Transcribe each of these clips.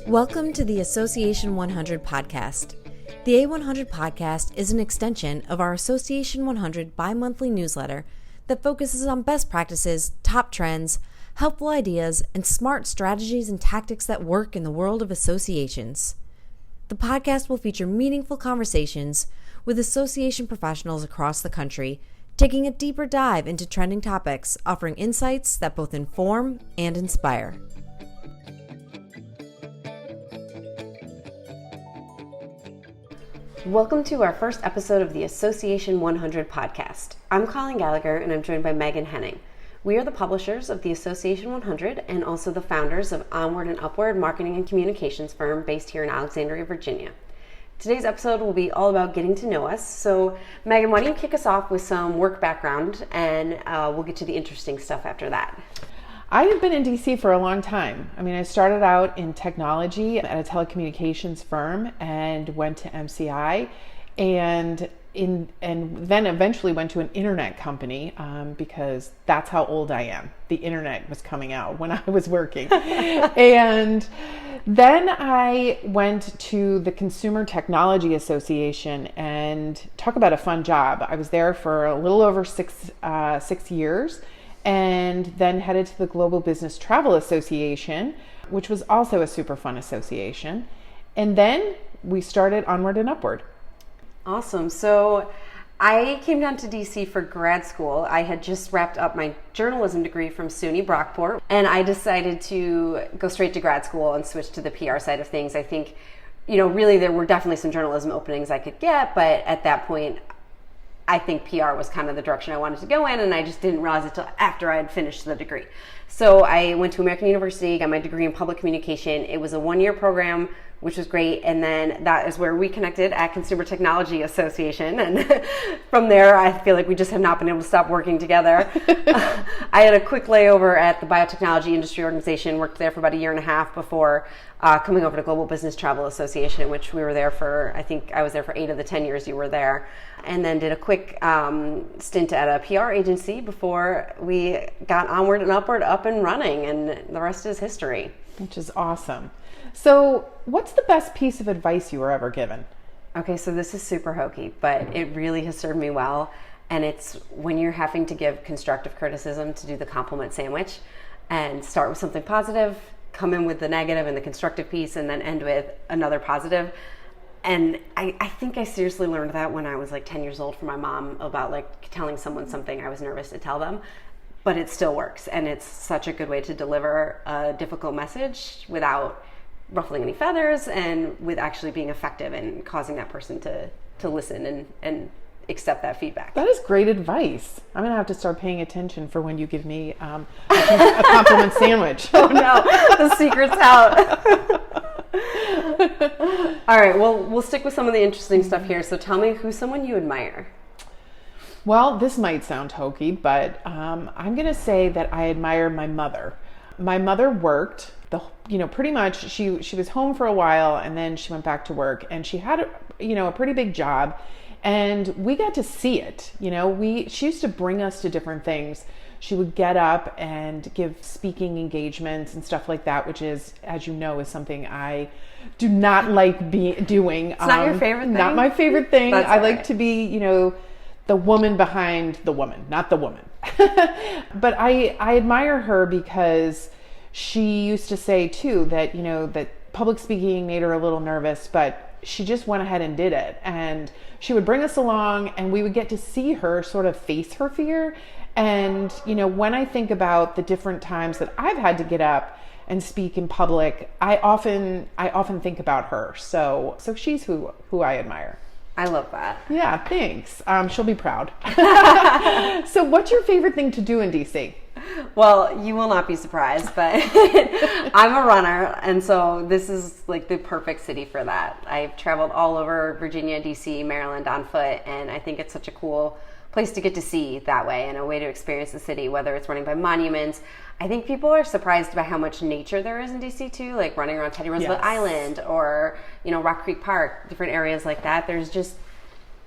Welcome to the Association 100 podcast. The A100 podcast is an extension of our Association 100 bi-monthly newsletter that focuses on best practices, top trends, helpful ideas, and smart strategies and tactics that work in the world of associations. The podcast will feature meaningful conversations with association professionals across the country, taking a deeper dive into trending topics, offering insights that both inform and inspire. Welcome to our first episode of the Association 100 podcast. I'm Colleen Gallagher, and I'm joined by Meghan and Henning. We are the publishers of the Association 100 and also the founders of Onward and Upward marketing and communications firm based here in Alexandria, Virginia. Today's episode will be all about getting to know us. So, Meghan, why don't you kick us off with some work background, and we'll get to the interesting stuff after that. I have been in DC for a long time. I started out in technology at a telecommunications firm and went to MCI and then eventually went to an internet company because that's how old I am. The internet was coming out when I was working. And then I went to the Consumer Technology Association, and talk about a fun job. I was there for a little over six years, and then headed to the Global Business Travel Association, which was also a super fun association. And then we started Onward and Upward. Awesome. So I came down to DC for grad school. I had just wrapped up my journalism degree from SUNY Brockport, and I decided to go straight to grad school and switch to the PR side of things. I think, really there were definitely some journalism openings I could get, but at that point, I think PR was kind of the direction I wanted to go in, and I just didn't realize it until after I had finished the degree. So I went to American University, got my degree in public communication. It was a one-year program, which was great, and then that is where we connected at Consumer Technology Association, and from there I feel like we just have not been able to stop working together. I had a quick layover at the Biotechnology Industry Organization, worked there for about a year and a half before coming over to Global Business Travel Association, which we were there for, I think I was there for 8 of the 10 years you were there, and then did a quick stint at a PR agency before we got Onward and Upward up and running, and the rest is history. Which is awesome. So what's the best piece of advice you were ever given? Okay, so this is super hokey, but it really has served me well. And it's when you're having to give constructive criticism, to do the compliment sandwich and start with something positive, come in with the negative and the constructive piece, and then end with another positive. And I think I seriously learned that when I was like 10 years old from my mom about like telling someone something I was nervous to tell them. But it still works, and it's such a good way to deliver a difficult message without ruffling any feathers, and with actually being effective and causing that person to listen and accept that feedback. That is great advice. I'm going to have to start paying attention for when you give me a compliment sandwich. Oh no, the secret's out. All right, well, we'll stick with some of the interesting stuff here. So tell me, who's someone you admire? Well, this might sound hokey, but I'm going to say that I admire my mother. My mother worked pretty much. She was home for a while, and then she went back to work, and she had a pretty big job, and we got to see it. She used to bring us to different things. She would get up and give speaking engagements and stuff like that, which is, as you know, is something I do not like doing. It's not your favorite thing? Not my favorite thing. That's I all like right. to be, the woman behind the woman, not the woman. But I admire her because she used to say too that, that public speaking made her a little nervous, but she just went ahead and did it. And she would bring us along, and we would get to see her sort of face her fear. And, when I think about the different times that I've had to get up and speak in public, I often think about her. So she's who I admire. I love that. Yeah, thanks. She'll be proud. So what's your favorite thing to do in DC? Well, you will not be surprised, but I'm a runner, and so this is like the perfect city for that. I've traveled all over Virginia, DC, Maryland on foot, and I think it's such a cool place to get to see that way, and a way to experience the city, whether it's running by monuments. I think people are surprised by how much nature there is in DC too, like running around Teddy Roosevelt Yes. Island or, Rock Creek Park, different areas like that. There's just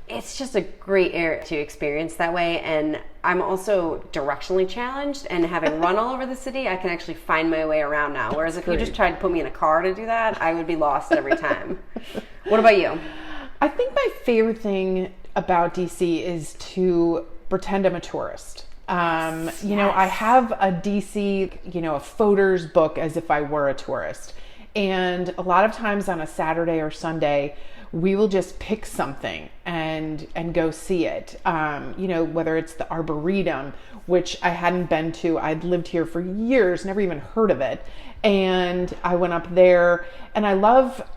it's just a great area to experience that way. And I'm also directionally challenged, and having run all over the city, I can actually find my way around now. Whereas if you just tried to put me in a car to do that, I would be lost every time. What about you? I think my favorite thing about DC is to pretend I'm a tourist. You know, I have a DC, you know, a photos book as if I were a tourist. And a lot of times on a Saturday or Sunday, we will just pick something and go see it. You know, whether it's the Arboretum, which I hadn't been to. I'd lived here for years, never even heard of it. And I went up there, and I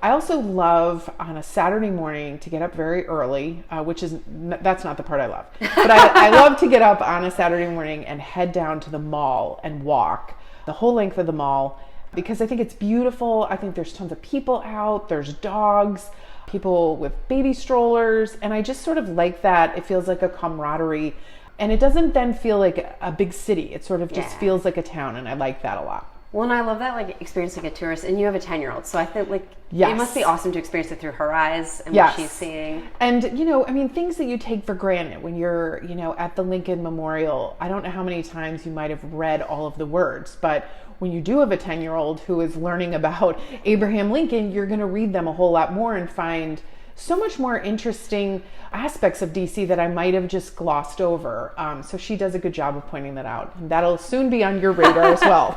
also love on a Saturday morning to get up very early, that's not the part I love. But I love to get up on a Saturday morning and head down to the mall and walk the whole length of the mall, because I think it's beautiful. I think there's tons of people out, there's dogs, people with baby strollers, and I just sort of like that. It feels like a camaraderie, and it doesn't then feel like a big city. It sort of just feels like a town, and I like that a lot. Well, and I love that, like, experience like a tourist, and you have a 10-year-old, so I think, like, it must be awesome to experience it through her eyes and what she's seeing. And, you know, I mean, things that you take for granted when you're, you know, at the Lincoln Memorial. I don't know how many times you might have read all of the words, but when you do have a 10-year-old who is learning about Abraham Lincoln, you're going to read them a whole lot more and find so much more interesting aspects of DC that I might have just glossed over. So she does a good job of pointing that out. And that'll soon be on your radar as well.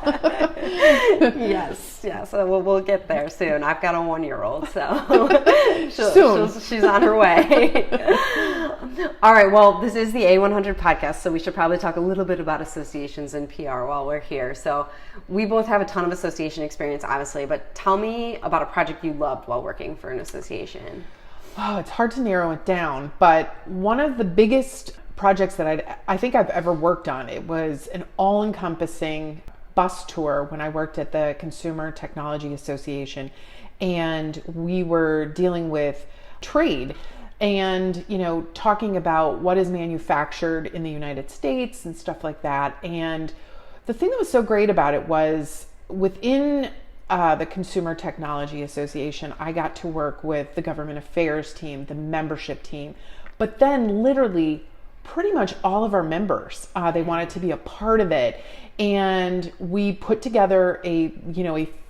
Yes. So we'll get there soon. I've got a 1-year-old, so she's on her way. All right. Well, this is the A100 podcast, so we should probably talk a little bit about associations and PR while we're here. So we both have a ton of association experience, obviously, but tell me about a project you loved while working for an association. Oh, it's hard to narrow it down, but one of the biggest projects that I think I've ever worked on, it was an all-encompassing bus tour when I worked at the Consumer Technology Association, and we were dealing with trade and, you know, talking about what is manufactured in the United States and stuff like that. And the thing that was so great about it was within the Consumer Technology Association, I got to work with the government affairs team, the membership team, but then literally pretty much all of our members, they wanted to be a part of it. And we put together a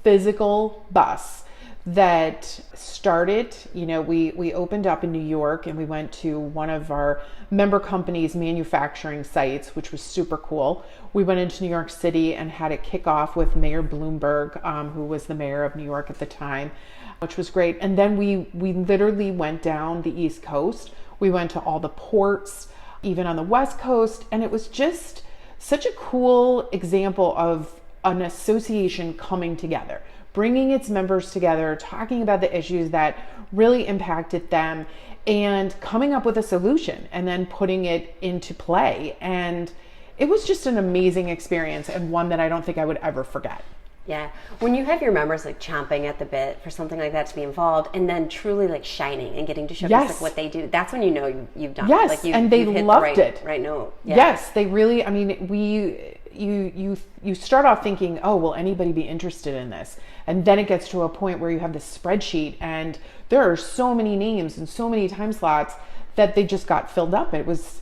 physical bus that started, you know, we opened up in New York, and we went to one of our member companies' manufacturing sites, which was super cool. We went into New York City and had it kick off with Mayor Bloomberg, who was the mayor of New York at the time, which was great. And then we literally went down the East Coast. We went to all the ports, even on the West Coast, and it was just such a cool example of an association coming together, bringing its members together, talking about the issues that really impacted them, and coming up with a solution and then putting it into play. And it was just an amazing experience, and one that I don't think I would ever forget. Yeah. When you have your members like chomping at the bit for something like that to be involved, and then truly like shining and getting to showcase like what they do, that's when you know you've done it. Like and they loved it. Right note. Yeah. Yes, they really, I mean, you start off thinking, oh, will anybody be interested in this? And then it gets to a point where you have this spreadsheet, and there are so many names and so many time slots that they just got filled up. It was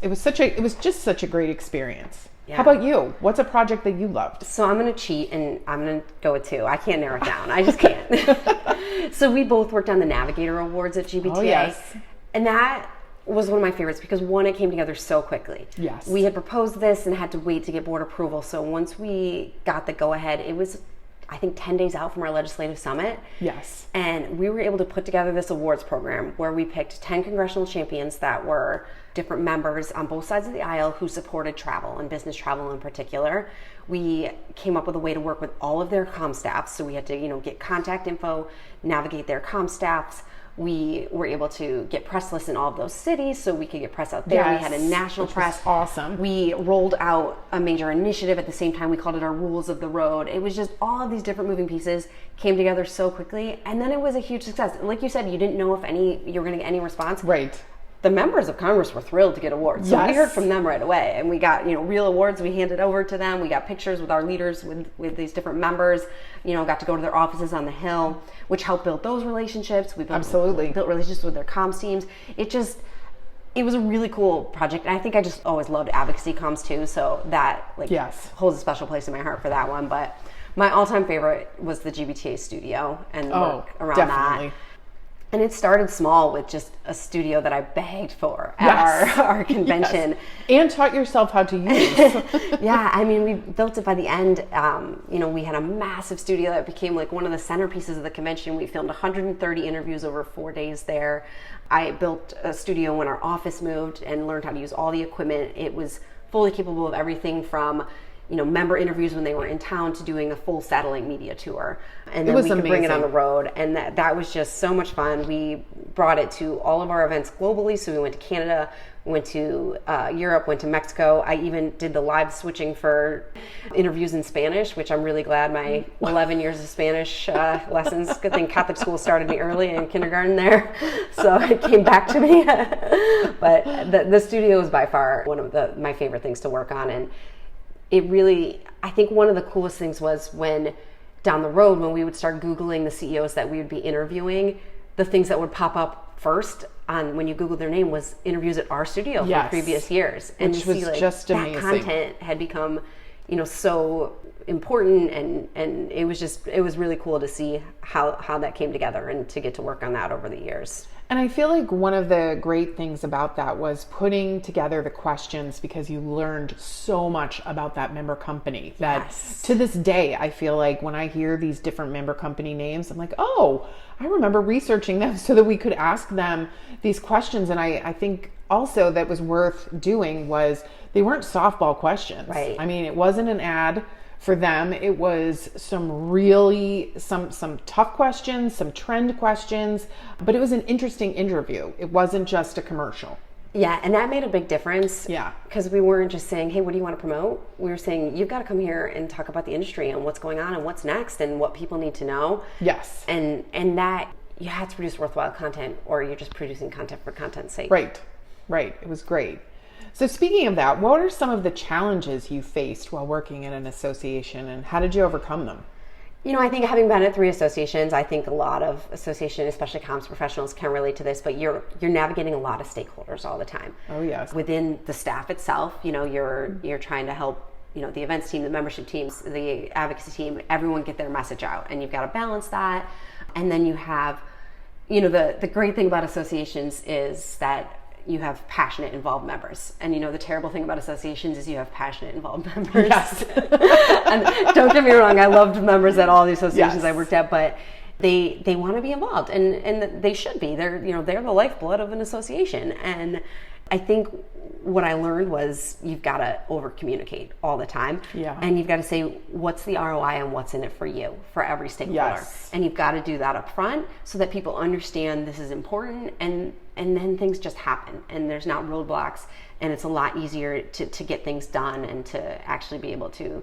just such a great experience. Yeah. How about you? What's a project that you loved? So I'm going to cheat, and I'm going to go with 2. I can't narrow it down. I just can't. So we both worked on the Navigator Awards at GBTA. Oh, yes. And that was one of my favorites because, one, it came together so quickly. Yes. We had proposed this and had to wait to get board approval. So once we got the go-ahead, it was, I think, 10 days out from our legislative summit. Yes. And we were able to put together this awards program where we picked 10 congressional champions that were different members on both sides of the aisle who supported travel and business travel in particular. We came up with a way to work with all of their comm staffs. So we had to, get contact info, navigate their comm staffs. We were able to get press lists in all of those cities so we could get press out there. Yes, we had a national press. Awesome. We rolled out a major initiative at the same time. We called it our Rules of the Road. It was just all of these different moving pieces came together so quickly. And then it was a huge success. And like you said, you didn't know if you were going to get any response. Right. The members of Congress were thrilled to get awards. So we heard from them right away. And we got, real awards we handed over to them. We got pictures with our leaders, with these different members, got to go to their offices on the Hill, which helped build those relationships. We built relationships with their comms teams. it was a really cool project. And I think I just always loved advocacy comms too. So that holds a special place in my heart for that one. But my all-time favorite was the GBTA studio and the work around that. And it started small with just a studio that I begged for at our convention. Yes. And taught yourself how to use. Yeah, I mean, we built it by the end. We had a massive studio that became like one of the centerpieces of the convention. We filmed 130 interviews over 4 days there. I built a studio when our office moved and learned how to use all the equipment. It was fully capable of everything from member interviews when they were in town to doing a full satellite media tour. And then we could bring it on the road. And that was just so much fun. We brought it to all of our events globally. So we went to Canada, went to Europe, went to Mexico. I even did the live switching for interviews in Spanish, which I'm really glad my 11 years of Spanish lessons. Good thing Catholic school started me early in kindergarten there. So it came back to me. But the studio is by far one of my favorite things to work on. And it really, I think one of the coolest things was when down the road, when we would start Googling the CEOs that we would be interviewing, the things that would pop up first on when you Google their name was interviews at our studio from previous years. And which was just amazing. That content had become, so important, and it was really cool to see how that came together and to get to work on that over the years. And I feel like one of the great things about that was putting together the questions, because you learned so much about that member company that to this day, I feel like when I hear these different member company names, I'm like, oh, I remember researching them so that we could ask them these questions. And I think also that was worth doing was they weren't softball questions. Right. I mean, it wasn't an ad. For them, it was some tough questions, some trend questions, but it was an interesting interview. It wasn't just a commercial. Yeah, and that made a big difference. Yeah. Because we weren't just saying, hey, what do you want to promote? We were saying, you've got to come here and talk about the industry and what's going on and what's next and what people need to know. Yes. And that you had to produce worthwhile content, or you're just producing content for content's sake. Right. It was great. So speaking of that, what are some of the challenges you faced while working in an association, and how did you overcome them? I think having been at 3 associations, I think a lot of association, especially comms professionals, can relate to this, but you're navigating a lot of stakeholders all the time. Oh, yes. Within the staff itself, you're trying to help, the events team, the membership teams, the advocacy team, everyone get their message out, and you've got to balance that. And then you have, the great thing about associations is that you have passionate, involved members. And the terrible thing about associations is you have passionate, involved members. Yes. And don't get me wrong, I loved members at all the associations I worked at, but they want to be involved, and they should be. They're the lifeblood of an association. And I think what I learned was you've got to over communicate all the time. Yeah. And you've got to say what's the ROI and what's in it for you, for every stakeholder. Yes. And you've got to do that up front so that people understand this is important, and then things just happen and there's not roadblocks, and it's a lot easier to get things done and to actually be able to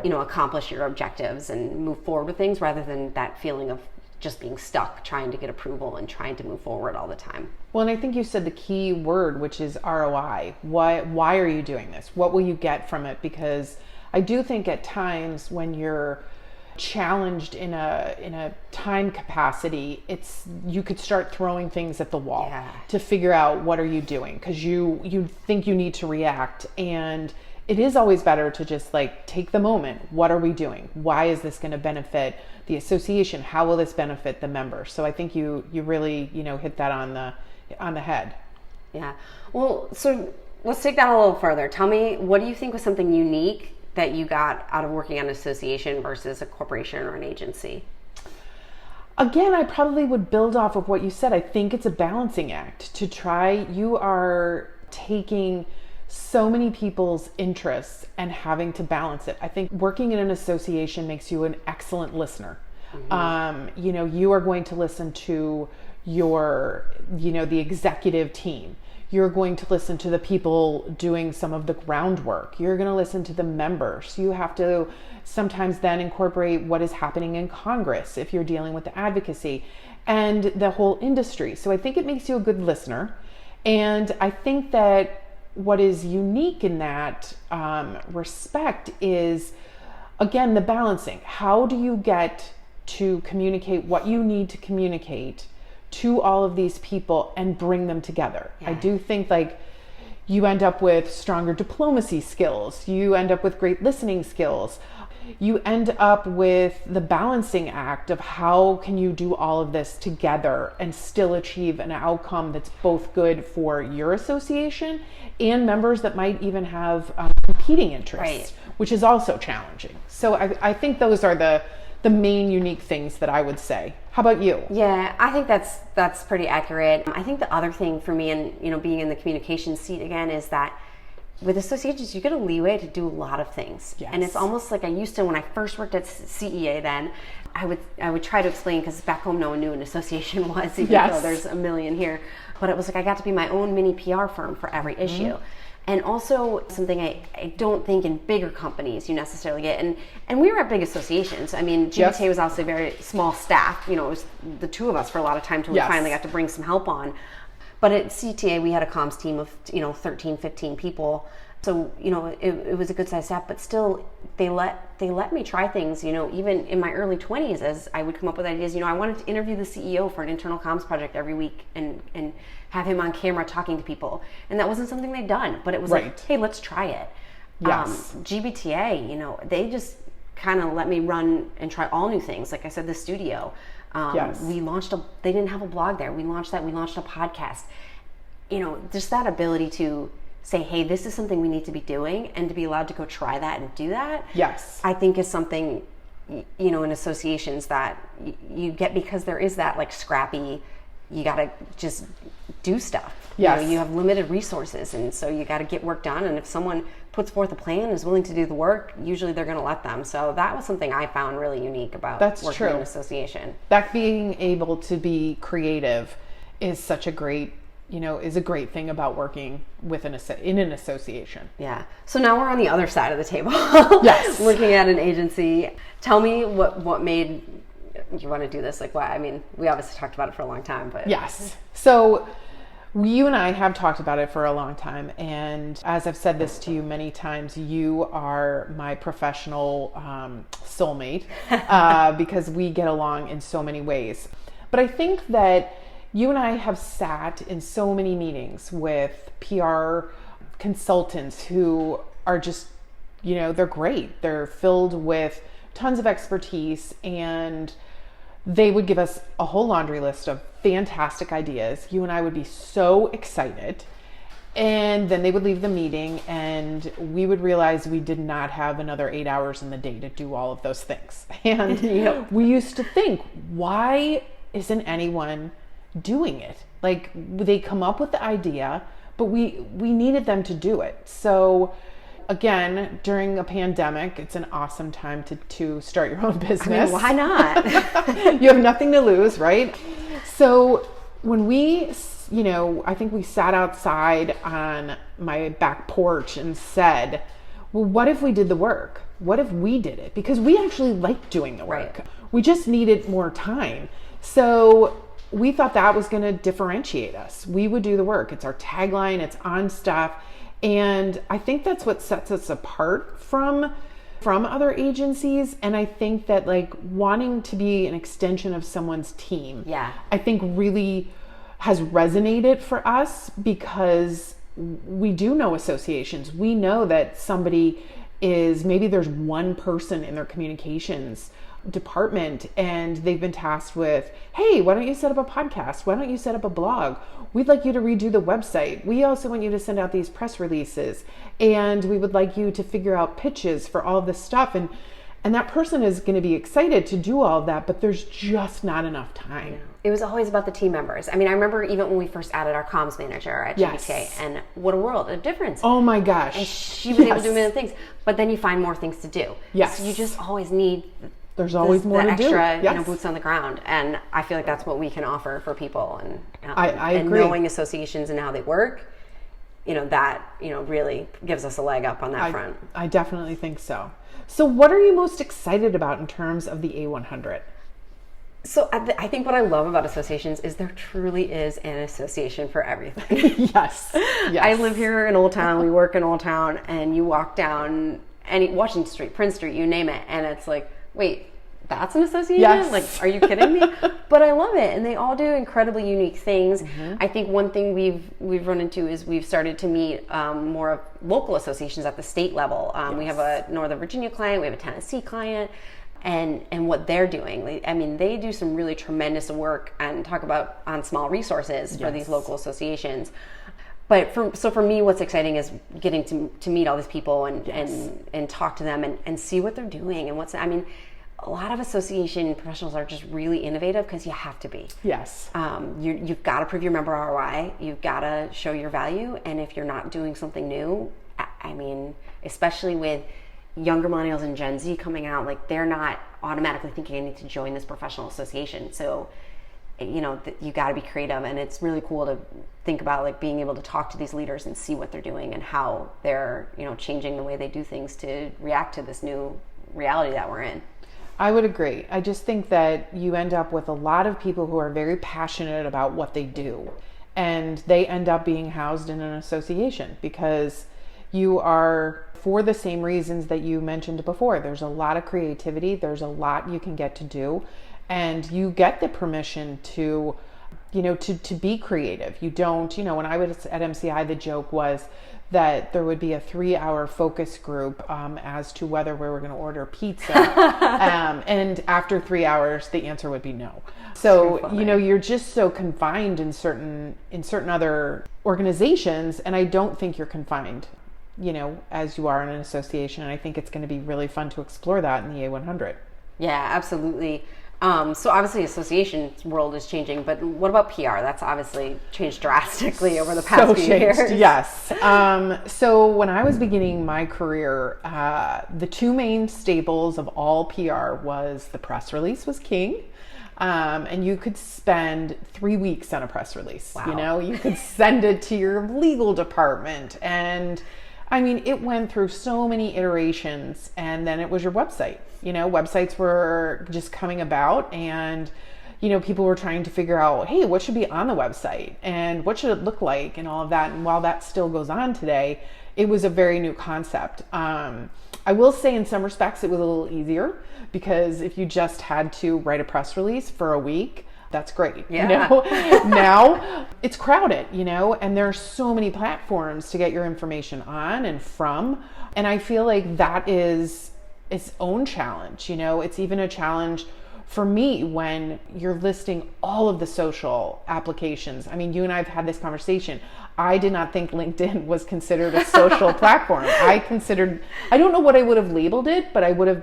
accomplish your objectives and move forward with things, rather than that feeling of just being stuck trying to get approval and trying to move forward all the time. Well, and I think you said the key word, which is ROI. Why are you doing this? What will you get from it? Because I do think at times when you're challenged in a time capacity, you could start throwing things at the wall to figure out what are you doing, because you think you need to react, and it is always better to just take the moment. What are we doing? Why is this going to benefit the association? How will this benefit the members? So I think you really hit that on the head. Yeah. Well, so let's take that a little further. Tell me, what do you think was something unique that you got out of working at an association versus a corporation or an agency? Again, I probably would build off of what you said. I think it's a balancing act to try. You are taking so many people's interests and having to balance it. I think working in an association makes you an excellent listener. Mm-hmm. You are going to listen to the executive team. You're going to listen to the people doing some of the groundwork. You're going to listen to the members. You have to sometimes then incorporate what is happening in Congress if you're dealing with the advocacy and the whole industry. So I think it makes you a good listener. And I think that what is unique in that respect is, again, the balancing. How do you get to communicate what you need to communicate to all of these people and bring them together. Yeah. I do think like you end up with stronger diplomacy skills. You end up with great listening skills. You end up with the balancing act of how can you do all of this together and still achieve an outcome that's both good for your association and members that might even have competing interests, which is also challenging. So I think those are the main unique things that I would say. How about you? Yeah, I think that's pretty accurate. I think the other thing for me, and being in the communication seat again, is that with associations, you get a leeway to do a lot of things. Yes. And it's almost like I used to when I first worked at CEA then, I would try to explain, because back home no one knew what an association was, even though there's a million here. But it was like I got to be my own mini PR firm for every issue. And also something I don't think in bigger companies you necessarily get. And we were at big associations. I mean, GBTA was obviously a very small staff. It was the two of us for a lot of time till we finally got to bring some help on. But at CTA, we had a comms team of 13, 15 people. So it was a good sized staff, but still they let me try things. Even in my early 20s, as I would come up with ideas. I wanted to interview the CEO for an internal comms project every week and have him on camera talking to people, and that wasn't something they'd done. But it was like, hey, let's try it. Yes. GBTA, they just kind of let me run and try all new things. Like I said, the studio. We launched they didn't have a blog there. We launched that. We launched a podcast. Just that ability to say, hey, this is something we need to be doing, and to be allowed to go try that and do that. Yes. I think is something, in associations that you get, because there is that like scrappy, you got to just do stuff. Yes. You have limited resources, and so you got to get work done. And if someone puts forth a plan and is willing to do the work, usually they're going to let them. So that was something I found really unique about working in an association. That being able to be creative is such a great, is a great thing about working with in an association. Yeah. So now we're on the other side of the table. Yes. Looking at an agency. Tell me what made you want to do this? Like, why? I mean, we obviously talked about it for a long time, but yes. So you and I have talked about it for a long time, and as I've said this to you many times, you are my professional soulmate because we get along in so many ways. But I think that you and I have sat in so many meetings with PR consultants who are just, they're great. They're filled with tons of expertise, and they would give us a whole laundry list of fantastic ideas. You and I would be so excited. And then they would leave the meeting, and we would realize we did not have another 8 hours in the day to do all of those things. And we used to think, why isn't anyone doing it? Like, they come up with the idea, but we needed them to do it. So again, during a pandemic, it's an awesome time to start your own business. I mean, why not? You have nothing to lose, right? So when we, I think we sat outside on my back porch and said, well, what if we did the work? What if we did it? Because we actually like doing the work. Right. We just needed more time. So we thought that was going to differentiate us. We would do the work. It's our tagline. It's on stuff. And I think that's what sets us apart from other agencies. And I think that like wanting to be an extension of someone's team, I think really has resonated for us, because we do know associations. We know that somebody maybe there's one person in their communications department and they've been tasked with, hey, why don't you set up a podcast? Why don't you set up a blog? We'd like you to redo the website. We also want you to send out these press releases, and we would like you to figure out pitches for all of this stuff. And that person is going to be excited to do all of that, but there's just not enough time. It was always about the team members. I mean, I remember even when we first added our comms manager at GBTA, and what a world of difference. Oh my gosh. And she was able to do many things, but then you find more things to do. Yes. So you just always need there's always more to do. Extra, boots on the ground, and I feel like that's what we can offer for people. And I and agree. Knowing associations and how they work, that really gives us a leg up on that front. I definitely think so. So, what are you most excited about in terms of the A100? So I think what I love about associations is there truly is an association for everything. Yes. I live here in Old Town. We work in Old Town, and you walk down Washington Street, Prince Street, you name it, and it's like, wait, that's an association? Yes. Like, are you kidding me? But I love it. And they all do incredibly unique things. I think one thing we've run into is we've started to meet more of local associations at the state level. We have a Northern Virginia client, we have a Tennessee client, and what they're doing. I mean, they do some really tremendous work and talk about on small resources for these local associations. But for me, what's exciting is getting to meet all these people and talk to them and see what they're doing and a lot of association professionals are just really innovative because you have to be. Yes. You've got to prove your member ROI. You've got to show your value. And if you're not doing something new, I mean, especially with younger millennials and Gen Z coming out, like they're not automatically thinking I need to join this professional association. So, you know, you got to be creative, and it's really cool to think about like being able to talk to these leaders and see what they're doing and how they're, you know, changing the way they do things to react to this new reality that we're in. I would agree. I just think that you end up with a lot of people who are very passionate about what they do, and they end up being housed in an association because you are, for the same reasons that you mentioned before, there's a lot of creativity, there's a lot you can get to do, and you get the permission to, you know, to be creative. You don't, you know, when I was at MCI, the joke was that there would be a 3-hour focus group as to whether we were going to order pizza. And after 3 hours, the answer would be no. So, you know, you're just so confined in certain other organizations. And I don't think you're confined, you know, as you are in an association. And I think it's going to be really fun to explore that in the A100. Yeah, absolutely. So obviously association world is changing, but what about PR? That's obviously changed drastically over the past few years. Yes. So when I was beginning my career, the two main staples of all PR was the press release was king. And you could spend 3 weeks on a press release. Wow. You know, you could send it to your legal department, and I mean, it went through so many iterations, and then it was your website. You know, websites were just coming about, and, you know, people were trying to figure out, hey, what should be on the website and what should it look like and all of that. And while that still goes on today, it was a very new concept. I will say in some respects it was a little easier, because if you just had to write a press release for a week, that's great. Yeah. You know, now it's crowded, you know, and there are so many platforms to get your information on and from. And I feel like that is its own challenge. You know, it's even a challenge for me when you're listing all of the social applications. I mean, you and I have had this conversation. I did not think LinkedIn was considered a social platform. I don't know what I would have labeled it, but I would have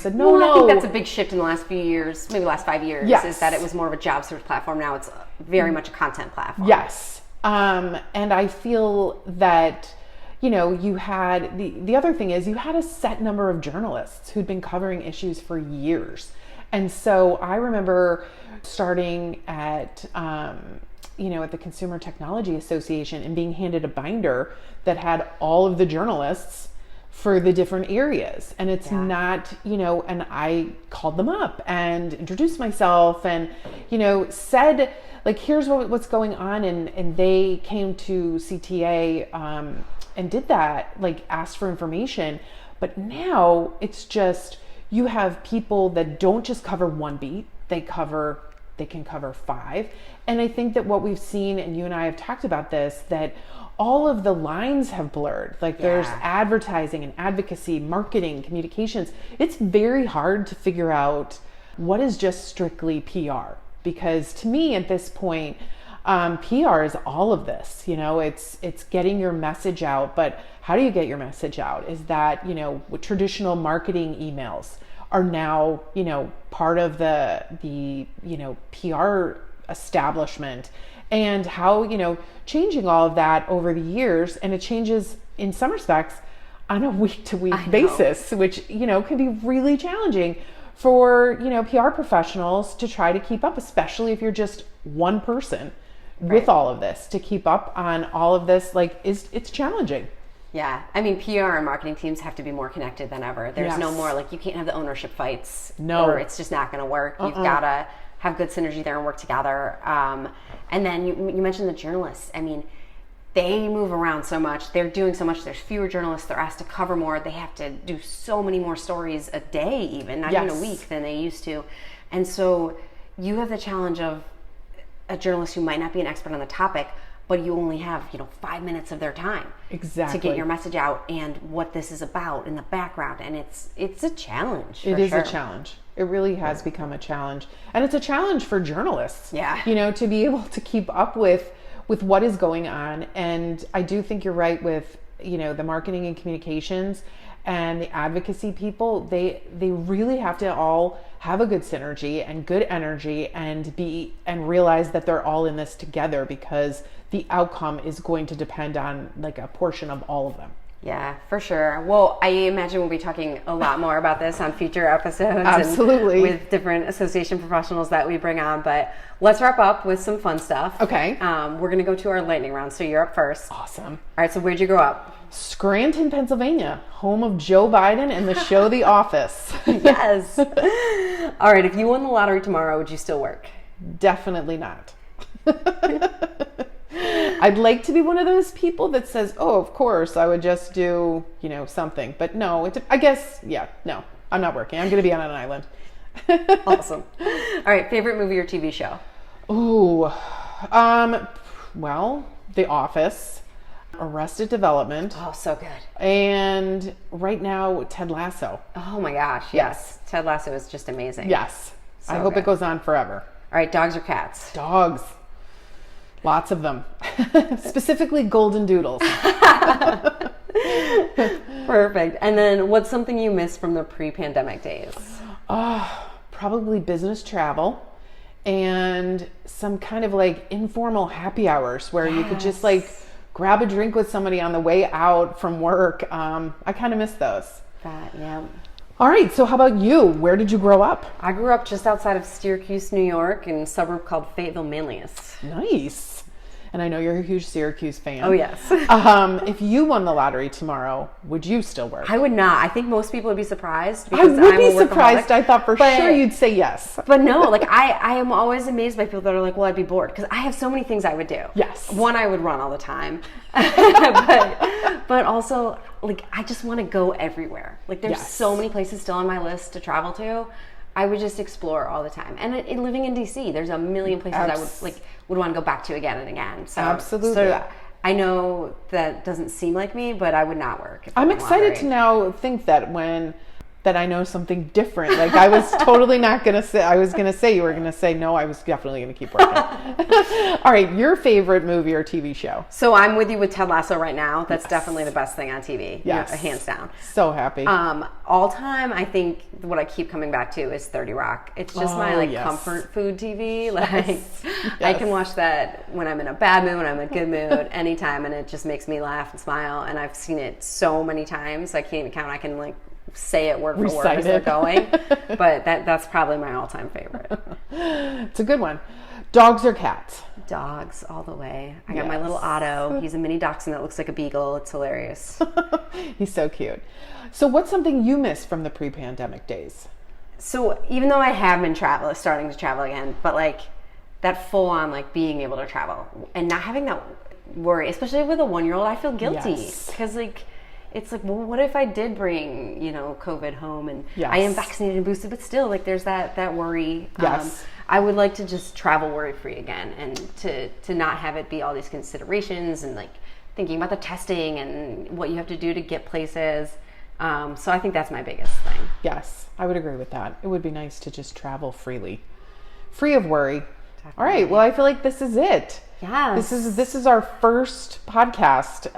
said, no. I think that's a big shift in the last few years, maybe the last 5 years, yes. Is that it was more of a job search platform. Now it's very much a content platform. Yes. And I feel that, you know, you had, the other thing is you had a set number of journalists who'd been covering issues for years. And so I remember starting at, you know, at the Consumer Technology Association and being handed a binder that had all of the journalists for the different areas. And it's not, you know, and I called them up and introduced myself and, you know, said, like, here's what's going on. And they came to CTA and did that, like asked for information. But now it's just, you have people that don't just cover one beat, they can cover 5. And I think that what we've seen, and you and I have talked about this, that all of the lines have blurred. Like there's advertising and advocacy, marketing, communications. It's very hard to figure out what is just strictly PR. Because to me at this point, PR is all of this, you know, it's getting your message out, but how do you get your message out? Is that, you know, traditional marketing emails are now, you know, part of the, you know, PR establishment, and how, you know, changing all of that over the years. And it changes in some respects on a week to week basis, which, you know, can be really challenging for, you know, PR professionals to try to keep up, especially if you're just one person with all of this. To keep up on all of this, like, it's challenging. Yeah, I mean, PR and marketing teams have to be more connected than ever. There's no more, like, you can't have the ownership fights. No. Or it's just not going to work. You've got to have good synergy there and work together. And then you mentioned the journalists. I mean, they move around so much. They're doing so much. There's fewer journalists. They're asked to cover more. They have to do so many more stories a day, even, not even a week, than they used to. And so you have the challenge of a journalist who might not be an expert on the topic, but you only have, 5 minutes of their time to get your message out and what this is about in the background. And it's a challenge. It is a challenge. It really has become a challenge. And it's a challenge for journalists. Yeah. To be able to keep up with what is going on. And I do think you're right with, the marketing and communications and the advocacy people. They really have to all have a good synergy and good energy and realize that they're all in this together, because the outcome is going to depend on like a portion of all of them. Yeah, for sure. Well, I imagine we'll be talking a lot more about this on future episodes. Absolutely. And with different association professionals that we bring on. But let's wrap up with some fun stuff. Okay. We're going to go to our lightning round. So you're up first. Awesome. All right. So where'd you grow up? Scranton, Pennsylvania, home of Joe Biden and the show The Office. Yes. All right. If you won the lottery tomorrow, would you still work? Definitely not. I'd like to be one of those people that says, oh, of course, I would just do, something. But no, no, I'm not working. I'm going to be on an island. Awesome. All right. Favorite movie or TV show? Ooh. Well, The Office, Arrested Development. Oh, so good. And right now, Ted Lasso. Oh my gosh. Yes. Ted Lasso is just amazing. Yes. So I hope it goes on forever. All right. Dogs or cats? Dogs. Lots of them. Specifically golden doodles. Perfect. And then what's something you miss from the pre-pandemic days? Probably business travel and some kind of like informal happy hours where you could just like grab a drink with somebody on the way out from work. I kind of miss those. Yeah. All right. So how about you? Where did you grow up? I grew up just outside of Syracuse, New York, in a suburb called Fayetteville, Manlius. Nice. And I know you're a huge Syracuse fan. Oh, yes. If you won the lottery tomorrow, would you still work? I would not. I think most people would be surprised. I would be surprised. I thought for sure you'd say yes. But no, like I am always amazed by people that are like, well, I'd be bored. Because I have so many things I would do. Yes. One, I would run all the time. but also, like, I just want to go everywhere. Like, there's so many places still on my list to travel to. I would just explore all the time. And living in DC, there's a million places I would want to go back to again and again. So, absolutely. So I know that doesn't seem like me, but I would not work. I'm excited to now think that that I know something different. Like I was totally not going to say, I was going to say, you were going to say, no, I was definitely going to keep working. All right. Your favorite movie or TV show? So I'm with you with Ted Lasso right now. That's definitely the best thing on TV. Yes. Hands down. So happy. All time, I think what I keep coming back to is 30 Rock. It's just my comfort food TV. Like I can watch that when I'm in a bad mood, when I'm in a good mood, anytime. And it just makes me laugh and smile. And I've seen it so many times. I can't even count. I can like say it word for word as they're going, but that's probably my all-time favorite. It's a good one. Dogs or cats? Dogs all the way. I got my little Otto. He's a mini dachshund that looks like a beagle. It's hilarious. He's so cute. So what's something you miss from the pre-pandemic days? So even though I have been starting to travel again, but like that full-on like being able to travel and not having that worry, especially with a 1-year-old, I feel guilty because like it's like, well, what if I did bring, COVID home and I am vaccinated and boosted, but still, like, there's that worry. Yes. I would like to just travel worry-free again and to not have it be all these considerations and, like, thinking about the testing and what you have to do to get places. So I think that's my biggest thing. Yes, I would agree with that. It would be nice to just travel freely, free of worry. Definitely. All right, well, I feel like this is it. Yes. This is our first podcast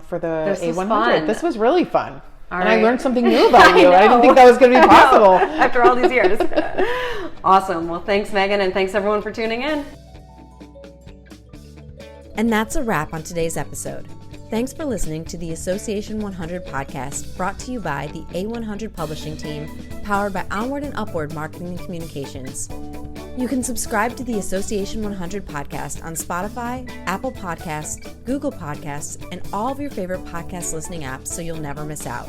for the A100. This was really fun. And I learned something new about you. I didn't think that was going to be possible. After all these years. Awesome. Well, thanks, Meghan, and thanks everyone for tuning in. And that's a wrap on today's episode. Thanks for listening to the Association 100 podcast, brought to you by the A100 publishing team, powered by Onward and Upward Marketing and Communications. You can subscribe to the Association 100 podcast on Spotify, Apple Podcasts, Google Podcasts, and all of your favorite podcast listening apps so you'll never miss out.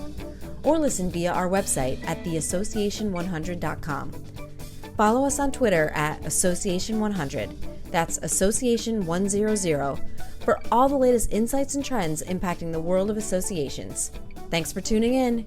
Or listen via our website at theassociation100.com. Follow us on Twitter at Association100. That's Association100 for all the latest insights and trends impacting the world of associations. Thanks for tuning in.